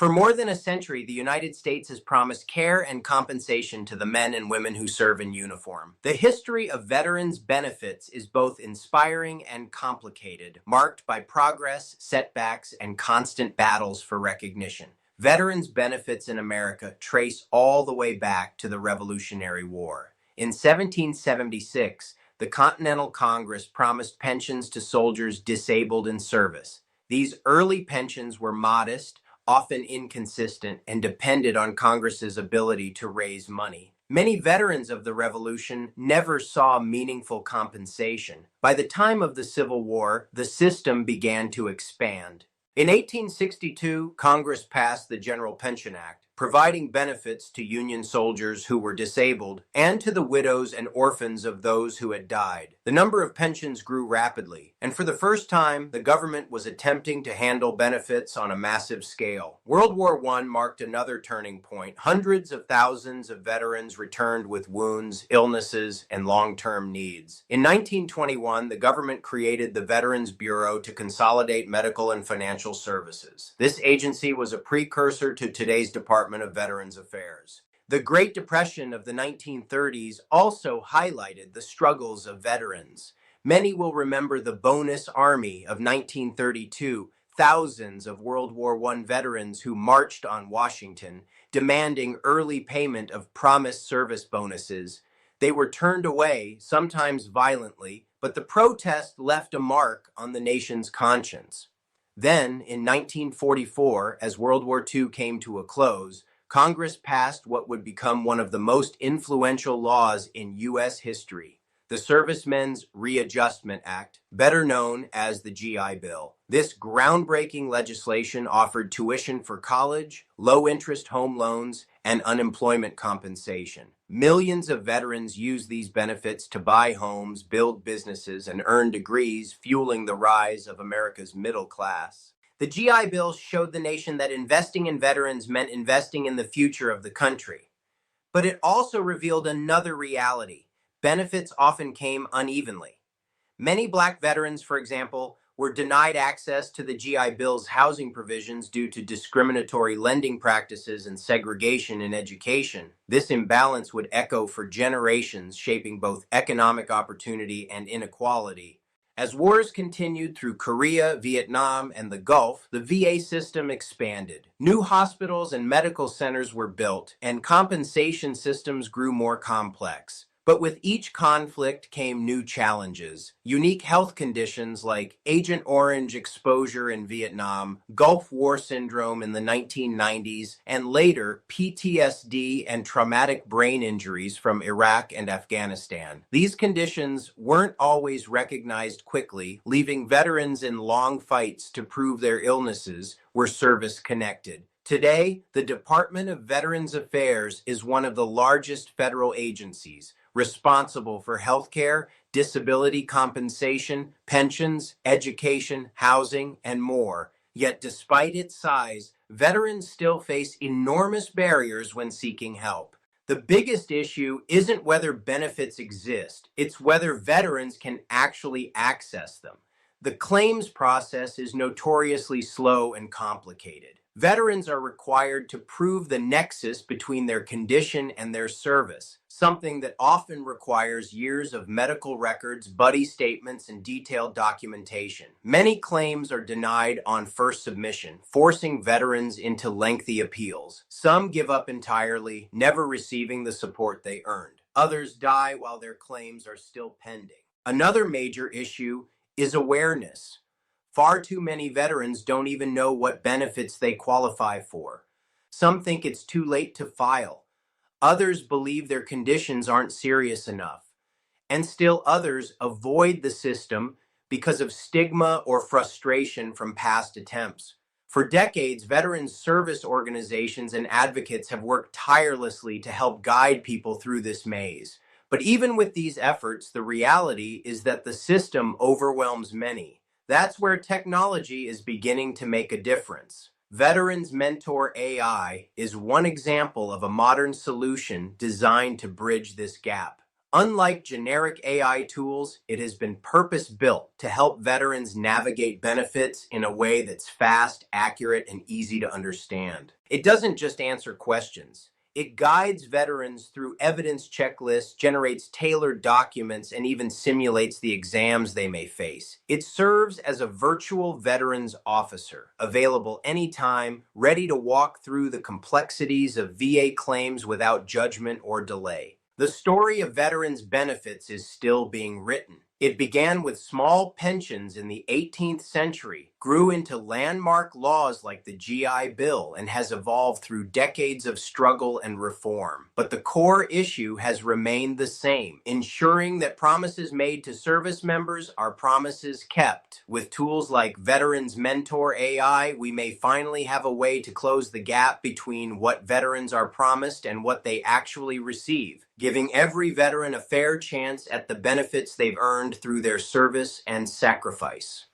For more than a century, the United States has promised care and compensation to the men and women who serve in uniform. The history of veterans' benefits is both inspiring and complicated, marked by progress, setbacks, and constant battles for recognition. Veterans' benefits in America trace all the way back to the Revolutionary War. In 1776, the Continental Congress promised pensions to soldiers disabled in service. These early pensions were modest, often inconsistent, and depended on Congress's ability to raise money. Many veterans of the Revolution never saw meaningful compensation. By the time of the Civil War, the system began to expand. In 1862, Congress passed the General Pension Act, providing benefits to Union soldiers who were disabled and to the widows and orphans of those who had died. The number of pensions grew rapidly, and for the first time, the government was attempting to handle benefits on a massive scale. World War I marked another turning point. Hundreds of thousands of veterans returned with wounds, illnesses, and long-term needs. In 1921, the government created the Veterans Bureau to consolidate medical and financial services. This agency was a precursor to today's Department of Veterans Affairs. The Great Depression of the 1930s also highlighted the struggles of veterans. Many will remember the Bonus Army of 1932, thousands of World War I veterans who marched on Washington, demanding early payment of promised service bonuses. They were turned away, sometimes violently, but the protest left a mark on the nation's conscience. Then, in 1944, as World War II came to a close, Congress passed what would become one of the most influential laws in U.S. history, the Servicemen's Readjustment Act, better known as the GI Bill. This groundbreaking legislation offered tuition for college, low-interest home loans, and unemployment compensation. Millions of veterans used these benefits to buy homes, build businesses, and earn degrees, fueling the rise of America's middle class. The GI Bill showed the nation that investing in veterans meant investing in the future of the country. But it also revealed another reality. Benefits often came unevenly. Many Black veterans, for example, were denied access to the GI Bill's housing provisions due to discriminatory lending practices and segregation in education. This imbalance would echo for generations, shaping both economic opportunity and inequality. As wars continued through Korea, Vietnam, and the Gulf, the VA system expanded. New hospitals and medical centers were built, and compensation systems grew more complex. But with each conflict came new challenges. Unique health conditions like Agent Orange exposure in Vietnam, Gulf War syndrome in the 1990s, and later PTSD and traumatic brain injuries from Iraq and Afghanistan. These conditions weren't always recognized quickly, leaving veterans in long fights to prove their illnesses were service-connected. Today, the Department of Veterans Affairs is one of the largest federal agencies, responsible for healthcare, disability compensation, pensions, education, housing, and more. Yet despite its size, veterans still face enormous barriers when seeking help. The biggest issue isn't whether benefits exist, it's whether veterans can actually access them. The claims process is notoriously slow and complicated. Veterans are required to prove the nexus between their condition and their service, something that often requires years of medical records, buddy statements, and detailed documentation. Many claims are denied on first submission, forcing veterans into lengthy appeals. Some give up entirely, never receiving the support they earned. Others die while their claims are still pending. Another major issue is awareness. Far too many veterans don't even know what benefits they qualify for. Some think it's too late to file. Others believe their conditions aren't serious enough. And still others avoid the system because of stigma or frustration from past attempts. For decades, veterans service organizations and advocates have worked tirelessly to help guide people through this maze. But even with these efforts, the reality is that the system overwhelms many. That's where technology is beginning to make a difference. Veterans Mentor AI is one example of a modern solution designed to bridge this gap. Unlike generic AI tools, it has been purpose-built to help veterans navigate benefits in a way that's fast, accurate, and easy to understand. It doesn't just answer questions. It guides veterans through evidence checklists, generates tailored documents, and even simulates the exams they may face. It serves as a virtual veterans officer, available anytime, ready to walk through the complexities of VA claims without judgment or delay. The story of veterans' benefits is still being written. It began with small pensions in the 18th century, grew into landmark laws like the GI Bill, and has evolved through decades of struggle and reform. But the core issue has remained the same, ensuring that promises made to service members are promises kept. With tools like Veterans Mentor AI, we may finally have a way to close the gap between what veterans are promised and what they actually receive, giving every veteran a fair chance at the benefits they've earned through their service and sacrifice.